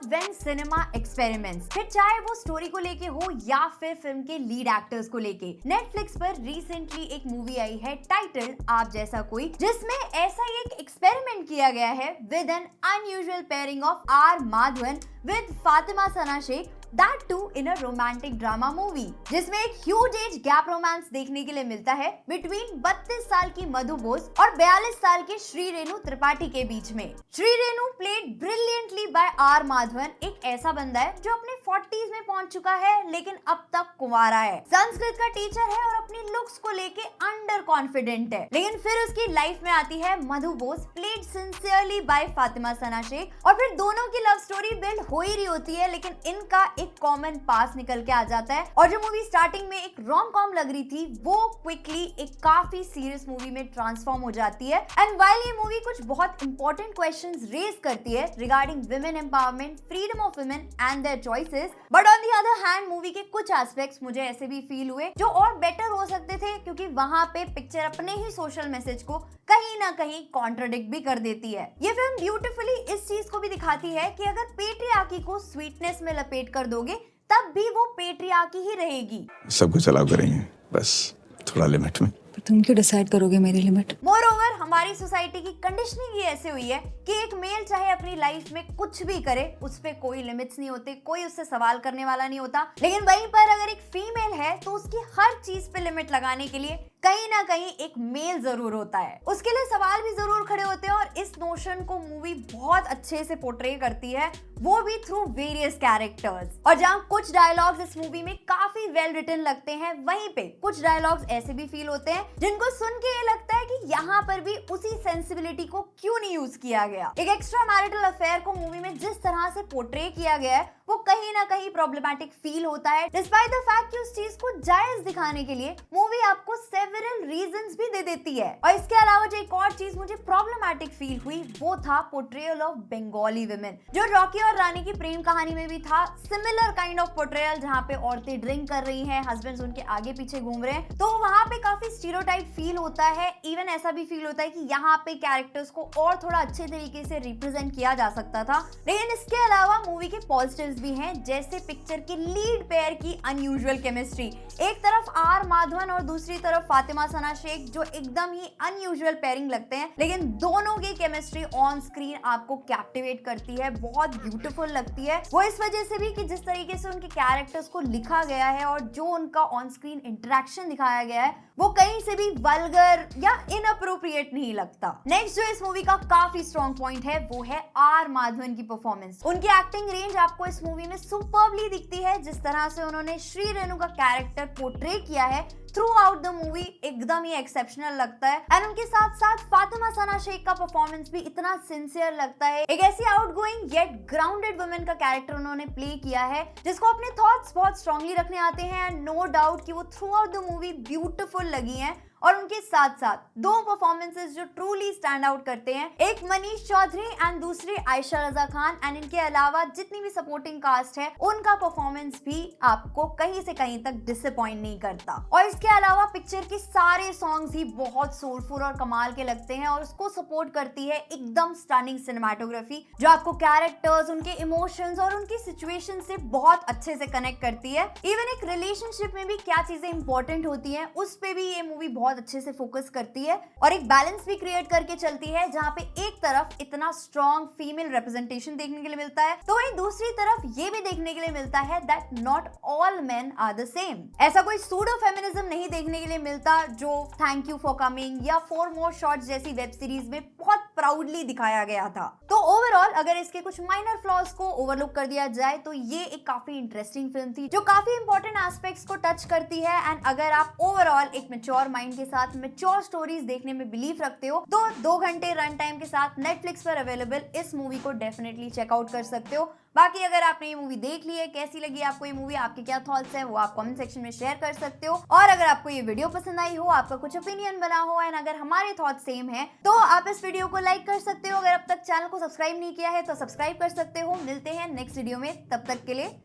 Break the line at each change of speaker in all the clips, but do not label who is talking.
When cinema experiments, फिर चाहे वो स्टोरी को लेके हो या फिर फिल्म के लीड एक्टर्स को लेके। नेटफ्लिक्स पर रिसेंटली एक मूवी आई है टाइटल्ड आप जैसा कोई, जिसमें ऐसा ही एक एक्सपेरिमेंट किया गया है with an unusual pairing of R Madhavan with Fatima Sana Shaikh, that too in a romantic drama movie, जिसमें एक ह्यूज एज गैप रोमांस देखने के लिए मिलता है बिटवीन 32 साल की मधु बोस और 42 साल के श्री रेणु त्रिपाठी के बीच में। Shri Renu played brilliantly by R Madhavan एक ऐसा बंदा है जो अपने 40s में पहुंच चुका है लेकिन अब तक कुंवारा है, संस्कृत का टीचर है और अपनी लुक्स को लेके अंडर कॉन्फिडेंट है। लेकिन फिर उसकी लाइफ में आती है Madhu Bose played sincerely by Fatima Sana Shaikh, और फिर दोनों की लव स्टोरी बिल्ड हो ही रही होती है, लेकिन इनका एक कॉमन पास निकल के आ जाता है और जो मूवी स्टार्टिंग में एक रोम कॉम लग रही थी वो क्विकली एक काफी सीरियस मूवी में ट्रांसफॉर्म हो जाती है। एंड वाइल ये मूवी कुछ बहुत इंपॉर्टेंट क्वेश्चंस रेज करती है regarding women empowerment, freedom of women and there choices, but on the other hand movie के कुछ एस्पेक्ट्स मुझे ऐसे भी फील हुए जो और बेटर हो सकते थे, क्योंकि वहां पे पिक्चर अपने ही सोशल मैसेज को कहीं ना कहीं कॉन्ट्रडिक्ट भी कर देती है। ये फिल्म ब्यूटीफुली इस चीज को भी दिखाती है कि अगर पेट्रियार्की को स्वीटनेस में लपेट कर दोगे तब भी वो पेट्रियार्की ही रहेगी।
सब कुछ अलाउ करेंगे, बस थोड़ा लिमिट में।
पर तुम क्यों डिसाइड करोगे मेरी लिमिट?
मोरओवर हमारी सोसाइटी की कंडीशनिंग ही ऐसे हुई है कि एक मेल चाहे अपनी लाइफ में कुछ भी करे, उस पे कोई लिमिट्स नहीं होते, कोई उससे सवाल करने वाला नहीं होता। लेकिन वहीं पर अगर एक फीमेल है तो उसकी हर चीज पे लिमिट लगाने के लिए कहीं ना कहीं एक मेल जरूर होता है, उसके लिए सवाल भी जरूर खड़े होते हैं। और इस नोशन को मूवी बहुत अच्छे से पोर्ट्रे करती है, वो भी थ्रू वेरियस कैरेक्टर्स। और जहाँ कुछ डायलॉग्स इस मूवी में काफी वेल रिटन लगते हैं, वहीं पे कुछ डायलॉग्स ऐसे भी फील होते हैं जिनको सुन के ये लगता है कि यहाँ पर भी उसी सेंसिबिलिटी को क्यों नहीं यूज किया गया। एक एक्स्ट्रा मैरिटल अफेयर को मूवी में जिस तरह से पोर्ट्रे किया गया है वो कहीं ना कहीं प्रॉब्लमैटिक फील होता है, डिस्पाइट द फैक्ट कि उस चीज को जायज दिखाने के लिए मूवी आपको सेवरल रीजंस भी दे देती है। और इसके अलावा जो एक और चीज मुझे प्रॉब्लमैटिक फील हुई वो था पोर्ट्रेयल ऑफ बंगाली वुमेन, जो रॉकी और रानी की प्रेम कहानी में भी था। सिमिलर काइंड ऑफ पोर्ट्रेयल जहाँ पे औरतें ड्रिंक कर रही हैं, हस्बैंड्स उनके आगे पीछे घूम रहे हैं, तो वहाँ पे काफी स्टीरियोटाइप फील होता है। इवन ऐसा भी फील होता है कि यहाँ पे कैरेक्टर्स को और थोड़ा अच्छे तरीके से रिप्रेजेंट किया जा सकता था। लेकिन इसके अलावा मूवी के पॉजिटिव्स भी हैं, जैसे पिक्चर के लीड पेयर की अनयूजुअल केमिस्ट्री। एक तरफ आर माधवन और दूसरी तरफ फातिमा सना शेख, जो एकदम ही अनयूजुअल पेयरिंग लगते हैं, लेकिन दोनों की केमिस्ट्री ऑन स्क्रीन आपको कैप्टिवेट करती है, बहुत ब्यूटीफुल लगती है। वो इस वजह से भी कि जिस तरीके से उनके कैरेक्टर्स को लिखा गया है और जो उनका ऑन स्क्रीन इंटरेक्शन दिखाया गया है वो कहीं से भी वल्गर या इनअप्रोप्रिएट नहीं लगता। नेक्स्ट जो इस मूवी का काफी स्ट्रॉन्ग पॉइंट है वो है आर माधवन की परफॉर्मेंस। उनकी एक्टिंग रेंज आपको इस मूवी में सुपर्बली दिखती है। जिस तरह से उन्होंने श्री रेणु का कैरेक्टर पोर्ट्रे किया है थ्रू आउट द मूवी एकदम ही एक्सेप्शनल लगता है। एंड उनके साथ साथ फातिमा सना शेख का परफॉर्मेंस भी इतना सिंसियर लगता है। एक ऐसी आउटगोइंग येट ग्राउंडेड वुमेन का कैरेक्टर उन्होंने प्ले किया है जिसको अपने थॉट्स बहुत स्ट्रांगली रखने आते हैं। एंड नो डाउट कि वो through out the movie beautiful लगी हैं। और उनके साथ साथ दो परफॉर्मेंसेस जो ट्रूली स्टैंड आउट करते हैं, एक मनीष चौधरी एंड दूसरी आयशा रजा खान। एंड इनके अलावा जितनी भी सपोर्टिंग कास्ट है उनका परफॉर्मेंस भी आपको कहीं से कहीं तक डिसअपॉइंट नहीं करता। और इसके अलावा पिक्चर के सारे सॉन्ग्स ही बहुत सोलफुल और कमाल के लगते हैं और उसको सपोर्ट करती है एकदम स्टनिंग सिनेमाटोग्राफी, जो आपको कैरेक्टर्स, उनके इमोशंस और उनकी सिचुएशन से बहुत अच्छे से कनेक्ट करती है। इवन एक रिलेशनशिप में भी क्या चीजें इंपॉर्टेंट होती हैं उस पे भी ये मूवी बहुत अच्छे से फोकस करती है और एक बैलेंस भी क्रिएट करके चलती है, जहां पे एक तरफ इतना स्ट्रॉन्ग फीमेल रिप्रेजेंटेशन देखने के लिए मिलता है तो वहीं दूसरी तरफ ये भी देखने के लिए मिलता है that not all men are the same. ऐसा कोई सूडो फेमिनिज्म नहीं देखने के लिए मिलता जो थैंक यू फॉर कमिंग या 4 मोर शॉट्स जैसी वेब सीरीज में बहुत प्राउडली दिखाया गया था। तो ओवरऑल अगर इसके कुछ माइनर फ्लॉज को ओवरलुक कर दिया जाए तो ये एक काफी इंटरेस्टिंग फिल्म थी जो काफी इंपॉर्टेंट एस्पेक्ट्स को टच करती है। एंड अगर आप ओवरऑल एक मैच्योर माइंड के साथ मैच्योर स्टोरीज देखने में बिलीव रखते हो तो 2 घंटे रन टाइम के साथ नेटफ्लिक्स पर अवेलेबल इस मूवी को डेफिनेटली चेकआउट कर सकते हो। बाकी अगर आपने ये मूवी देख ली है, कैसी लगी आपको ये मूवी, आपके क्या थॉट्स हैं वो आप कमेंट सेक्शन में शेयर कर सकते हो। और अगर आपको ये वीडियो पसंद आई हो, आपका कुछ ओपिनियन बना हो एंड अगर हमारे थॉट्स सेम है तो आप इस वीडियो को लाइक कर सकते हो। अगर अब तक चैनल को सब्सक्राइब नहीं किया है तो सब्सक्राइब कर सकते हो। मिलते हैं नेक्स्ट वीडियो में, तब तक के लिए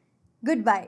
गुड बाय।